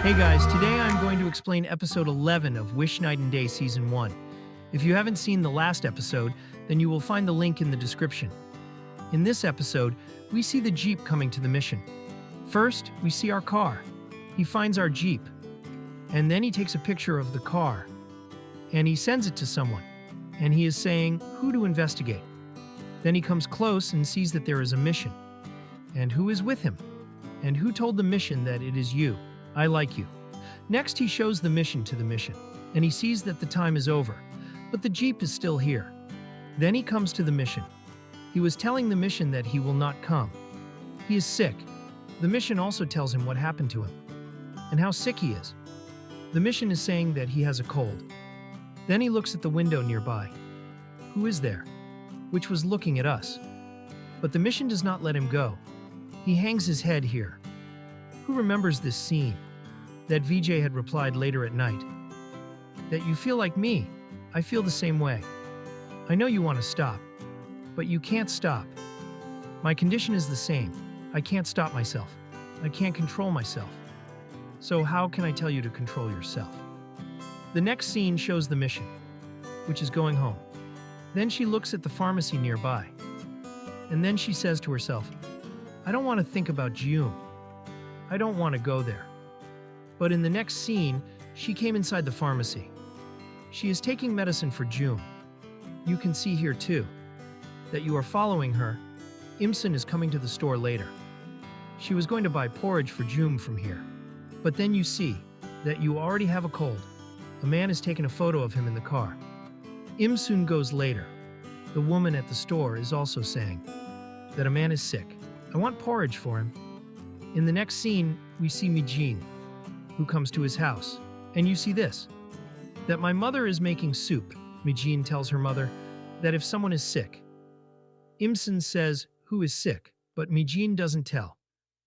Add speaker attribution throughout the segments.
Speaker 1: Hey guys, today I'm going to explain episode 11 of Wish Night and Day Season 1. If you haven't seen the last episode, then you will find the link in the description. In this episode, we see the Jeep coming to the mission. First, we see our car. He finds our Jeep. And then he takes a picture of the car. And he sends it to someone. And he is saying who to investigate. Then he comes close and sees that there is a mission. And who is with him? And who told the mission that it is you? I like you. Next, he shows the mission to the mission, and he sees that the time is over, but the Jeep is still here. Then he comes to the mission. He was telling the mission that he will not come. He is sick. The mission also tells him what happened to him, and how sick he is. The mission is saying that he has a cold. Then he looks at the window nearby. Who is there? Which was looking at us. But the mission does not let him go. He hangs his head here. Who remembers this scene? That VJ had replied later at night. That you feel like me. I feel the same way. I know you want to stop, but you can't stop. My condition is the same. I can't stop myself. I can't control myself. So how can I tell you to control yourself? The next scene shows the mission, which is going home. Then she looks at the pharmacy nearby. And then she says to herself, I don't want to think about Jung. I don't want to go there. But in the next scene, she came inside the pharmacy. She is taking medicine for Jung. You can see here too, that you are following her. Imsun is coming to the store later. She was going to buy porridge for Jung from here. But then you see that you already have a cold. A man has taken a photo of him in the car. Imsun goes later. The woman at the store is also saying that a man is sick. I want porridge for him. In the next scene, we see Mijin, who comes to his house. And you see this, that my mother is making soup. Mijin tells her mother that if someone is sick. Imsun says who is sick, but Mijin doesn't tell.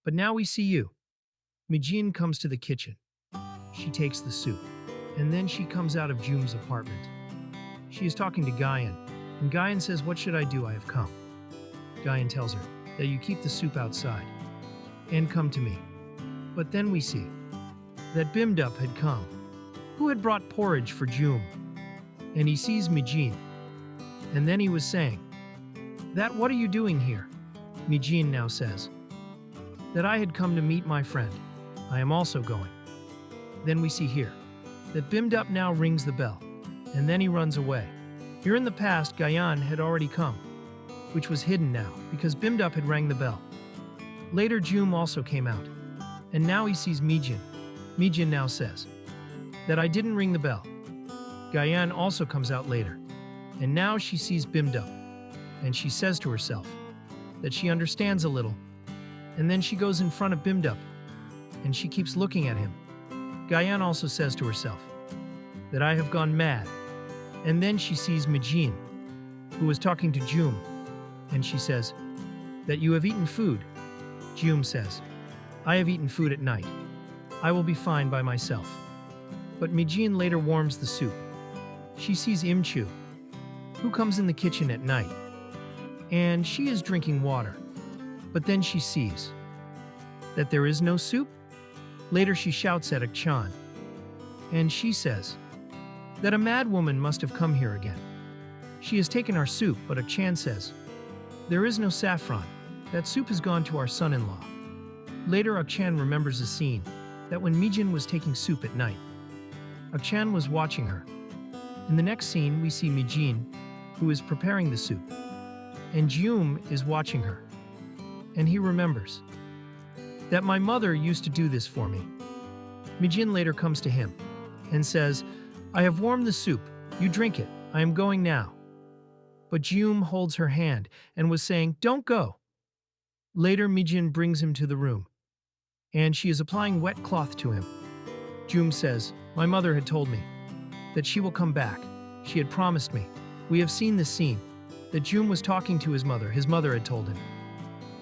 Speaker 1: But now we see you. Mijin comes to the kitchen. She takes the soup. And then she comes out of Jung's apartment. She is talking to Gyan. And Gyan says, what should I do? I have come. Gyan tells her that you keep the soup outside. And come to me. But then we see that 𝗵𝗏 had come, who had brought porridge for Jung. And he sees Mijin. And then he was saying, that what are you doing here? Mijin now says, that I had come to meet my friend. I am also going. Then we see here, that 𝗵𝗏 now rings the bell. And then he runs away. Here in the past, Gyan had already come, which was hidden now, because 𝗵𝗏 had rang the bell. Later, Jung also came out, and now he sees Mijin. Mijin now says that I didn't ring the bell. Gyan also comes out later, and now she sees 𝗵𝗏, and she says to herself that she understands a little, and then she goes in front of 𝗵𝗏, and she keeps looking at him. Gyan also says to herself that I have gone mad, and then she sees Mijin, who was talking to Jung, and she says that you have eaten food. Jung says, I have eaten food at night. I will be fine by myself. But Mijin later warms the soup. She sees Imchu, who comes in the kitchen at night. And she is drinking water. But then she sees that there is no soup. Later she shouts at Akchan. And she says that a mad woman must have come here again. She has taken our soup, but Akchan says, there is no saffron. That soup has gone to our son-in-law. Later, Akchan remembers a scene that when Mijin was taking soup at night, Akchan was watching her. In the next scene, we see Mijin, who is preparing the soup, and Jung is watching her. And he remembers that my mother used to do this for me. Mijin later comes to him and says, I have warmed the soup. You drink it. I am going now. But Jung holds her hand and was saying, don't go. Later, Mijin brings him to the room, and she is applying wet cloth to him. Jung says, my mother had told me that she will come back. She had promised me. We have seen this scene, that Jung was talking to his mother. His mother had told him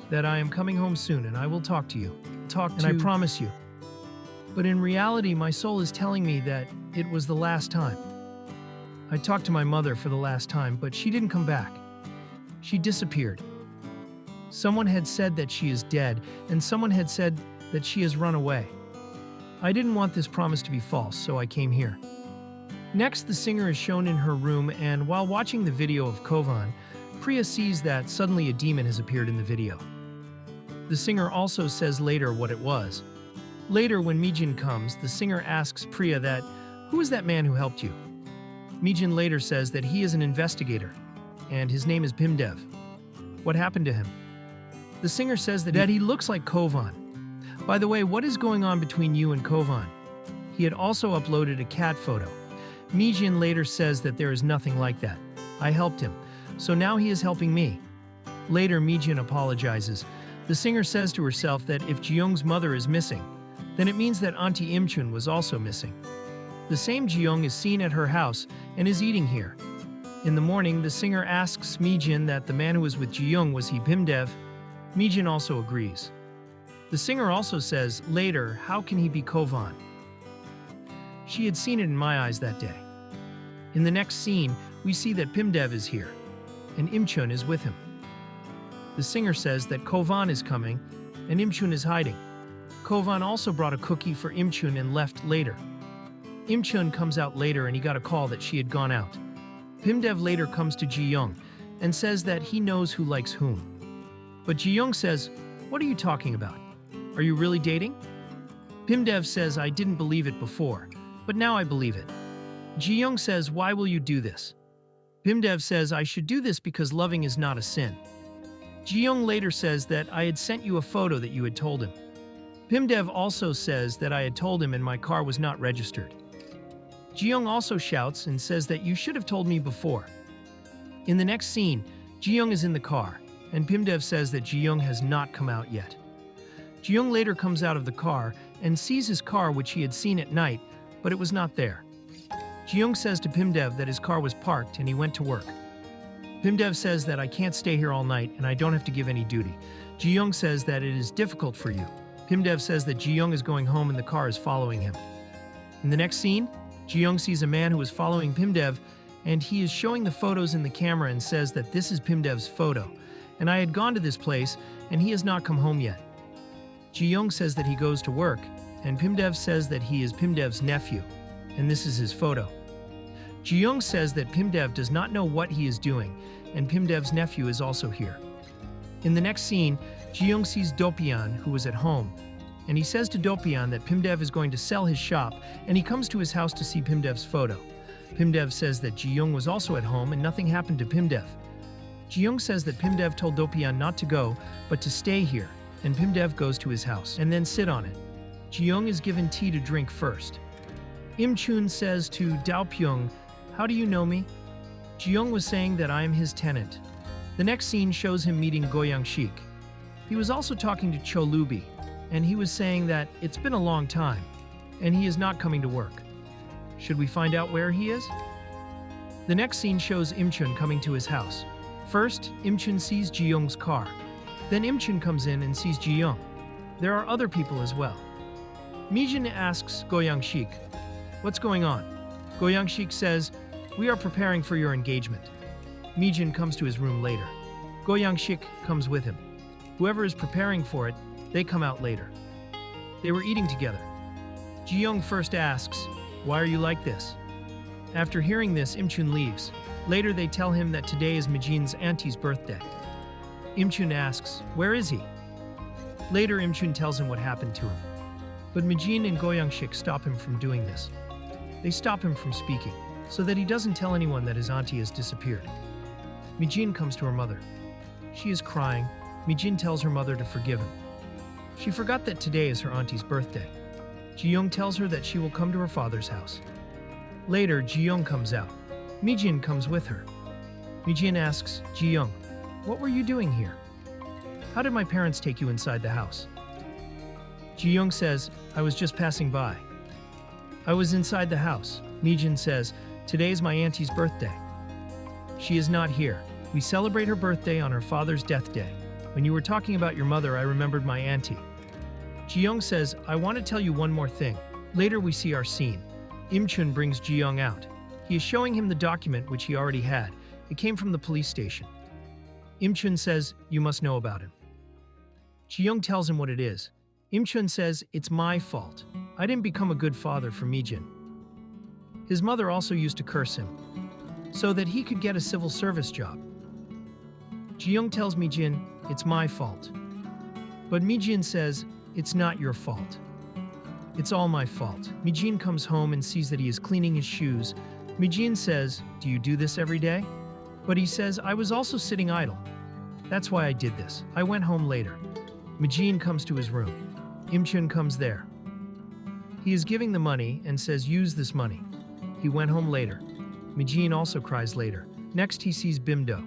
Speaker 1: that I am coming home soon and I will talk to you. And I promise you. But in reality, my soul is telling me that it was the last time. I talked to my mother for the last time, but she didn't come back. She disappeared. Someone had said that she is dead, and someone had said that she has run away. I didn't want this promise to be false, so I came here. Next, the singer is shown in her room, and while watching the video of 𝗏𝗏, Priya sees that suddenly a demon has appeared in the video. The singer also says later what it was. Later, when Mijin comes, the singer asks Priya that, "Who is that man who helped you?" Mijin later says that he is an investigator, and his name is 𝗏𝗏. What happened to him? The singer says that he looks like 𝗏𝗏. By the way, what is going on between you and 𝗏𝗏? He had also uploaded a cat photo. Mijin later says that there is nothing like that. I helped him, so now he is helping me. Later, Mijin apologizes. The singer says to herself that if Jeong's mother is missing, then it means that Auntie Imchun was also missing. The same Jeong is seen at her house and is eating here. In the morning, the singer asks Mijin that the man who was with Jeong was he 𝗏𝗏. Mijin also agrees. The singer also says, later, how can he be 𝗏𝗏? She had seen it in my eyes that day. In the next scene, we see that 𝗏𝗏 is here, and Imchun is with him. The singer says that 𝗏𝗏 is coming, and Imchun is hiding. 𝗏𝗏 also brought a cookie for Imchun and left later. Imchun comes out later and he got a call that she had gone out. 𝗏𝗏 later comes to Jeong and says that he knows who likes whom. But Jeong says, "What are you talking about? Are you really dating?" 𝗏𝗏 says, "I didn't believe it before, but now I believe it." Jeong says, "Why will you do this?" 𝗏𝗏 says, "I should do this because loving is not a sin." Jeong later says that I had sent you a photo that you had told him. 𝗏𝗏 also says that I had told him and my car was not registered. Jeong also shouts and says that you should have told me before. In the next scene, Jeong is in the car, and 𝗏𝗏 says that Jeong has not come out yet. Jeong later comes out of the car and sees his car which he had seen at night, but it was not there. Jeong says to 𝗏𝗏 that his car was parked and he went to work. 𝗏𝗏 says that I can't stay here all night and I don't have to give any duty. Jeong says that it is difficult for you. 𝗏𝗏 says that Jeong is going home and the car is following him. In the next scene, Jeong sees a man who is following 𝗏𝗏, and he is showing the photos in the camera and says that this is 𝗏𝗏's photo, and I had gone to this place and he has not come home yet. Jeong says that he goes to work, and 𝗏𝗏 says that he is 𝗏𝗏's nephew, and this is his photo. Jeong says that 𝗏𝗏 does not know what he is doing, and 𝗏𝗏's nephew is also here. In the next scene, Jeong sees 𝗏𝗏, who is at home, and he says to 𝗏𝗏 that 𝗏𝗏 is going to sell his shop, and he comes to his house to see 𝗏𝗏's photo. 𝗏𝗏 says that Jeong was also at home and nothing happened to 𝗏𝗏. Jeong says that 𝗏𝗏 told 𝗏𝗏 not to go, but to stay here, and 𝗏𝗏 goes to his house and then sit on it. Jeong is given tea to drink first. Imchun says to 𝗏𝗏, "How do you know me?" Jeong was saying that I am his tenant. The next scene shows him meeting 𝗏𝗏. He was also talking to Cholubi, and he was saying that it's been a long time, and he is not coming to work. Should we find out where he is? The next scene shows Imchun coming to his house. First, Imchun sees Jeong's car. Then Imchun comes in and sees Jeong. There are other people as well. Mijin asks 𝗏𝗏, "What's going on?" 𝗏𝗏 says, "We are preparing for your engagement." Mijin comes to his room later. 𝗏𝗏 comes with him. Whoever is preparing for it, they come out later. They were eating together. Jeong first asks, "Why are you like this?" After hearing this, Imchun leaves. Later they tell him that today is Mijin's auntie's birthday. Imchun asks, "Where is he?" Later Imchun tells him what happened to him. But Mijin and 𝗏𝗏 stop him from doing this. They stop him from speaking, so that he doesn't tell anyone that his auntie has disappeared. Mijin comes to her mother. She is crying. Mijin tells her mother to forgive him. She forgot that today is her auntie's birthday. Jeong tells her that she will come to her father's house. Later, Jeong comes out. Mijin comes with her. Mijin asks Jeong, "What were you doing here? How did my parents take you inside the house?" Jeong says, "I was just passing by." "I was inside the house." Mijin says, "Today is my auntie's birthday." "She is not here. We celebrate her birthday on her father's death day. When you were talking about your mother, I remembered my auntie." Jeong says, "I want to tell you one more thing." Later we see our scene. Imchun brings Jeong out. He is showing him the document which he already had. It came from the police station. Imchun says, "You must know about him." Jeong tells him what it is. Imchun says, "It's my fault. I didn't become a good father for Mi-jin. His mother also used to curse him, so that he could get a civil service job. Ji-young tells Mi-jin, it's my fault. But Mi-jin says, it's not your fault. It's all my fault. Mi-jin comes home and sees that he is cleaning his shoes. Mi-jin says, do you do this every day? But he says, I was also sitting idle. That's why I did this. I went home later. Mi-jin comes to his room. Im-chun comes there. He is giving the money and says, use this money. He went home later. Mi-jin also cries later. Next, he sees Bim-do.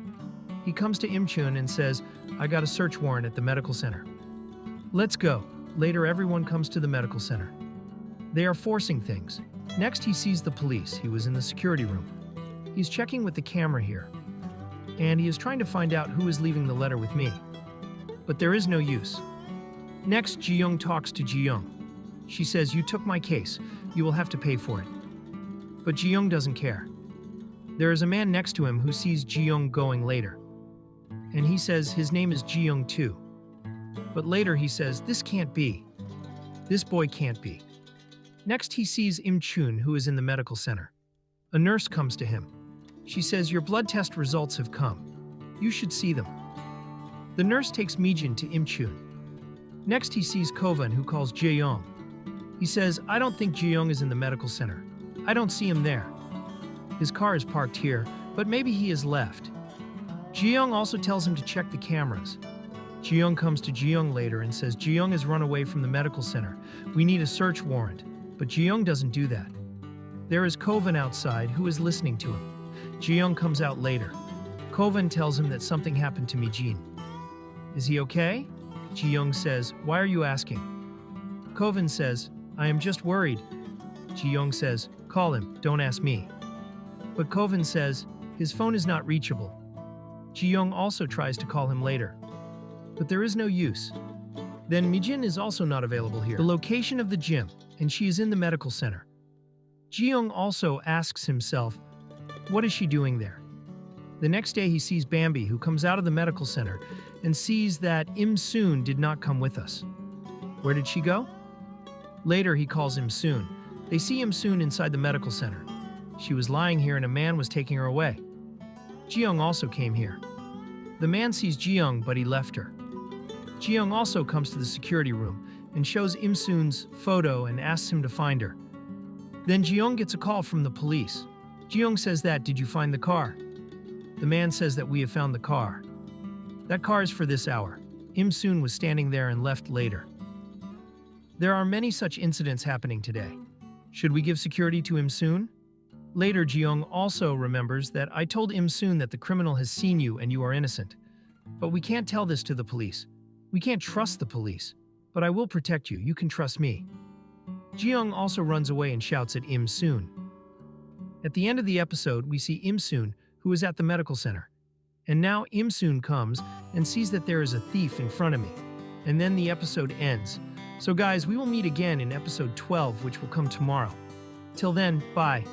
Speaker 1: He comes to Im-chun and says, I got a search warrant at the medical center. Let's go. Later, everyone comes to the medical center. They are forcing things. Next, he sees the police. He was in the security room. He's checking with the camera here. And he is trying to find out who is leaving the letter with me. But there is no use. Next, Ji-young talks to Ji-young. She says, you took my case. You will have to pay for it. But Ji-young doesn't care. There is a man next to him who sees Ji-young going later. And he says his name is Ji-young too. But later he says, this can't be. This boy can't be. Next he sees Im-chun, who is in the medical center. A nurse comes to him. She says, your blood test results have come. You should see them. The nurse takes Mi-jin to Im-chun. Next he sees Kovan, who calls Ji-young. He says, I don't think Ji-young is in the medical center. I don't see him there. His car is parked here, but maybe he has left. Ji-young also tells him to check the cameras. Ji-young comes to Ji-young later and says, Ji-young has run away from the medical center. We need a search warrant. But Ji-young doesn't do that. There is Kovan outside, who is listening to him. Ji-young comes out later. Kovan tells him that something happened to Mi-jin. Is he okay? Ji-young says, why are you asking? Kovan says, I am just worried. Ji-young says, call him, don't ask me. But Kovan says, his phone is not reachable. Ji-young also tries to call him later. But there is no use. Then Mi-jin is also not available here. The location of the gym, and she is in the medical center. Ji-young also asks himself, what is she doing there? The next day he sees Bambi, who comes out of the medical center and sees that Im-soon did not come with us. Where did she go? Later he calls Im-soon. They see Im-soon inside the medical center. She was lying here and a man was taking her away. Ji-young also came here. The man sees Ji-young, but he left her. Ji-young also comes to the security room and shows Im-soon's photo and asks him to find her. Then Ji-young gets a call from the police. Ji-young says that, did you find the car? The man says that we have found the car. That car is for this hour. Im-soon was standing there and left later. There are many such incidents happening today. Should we give security to Im-soon? Later, Ji-young also remembers that I told Im-soon that the criminal has seen you and you are innocent. But we can't tell this to the police. We can't trust the police. But I will protect you. You can trust me. Ji-young also runs away and shouts at Im-soon. At the end of the episode, we see Im-soon, who is at the medical center. And now Im-soon comes and sees that there is a thief in front of me. And then the episode ends. So guys, we will meet again in episode 12, which will come tomorrow. Till then, bye.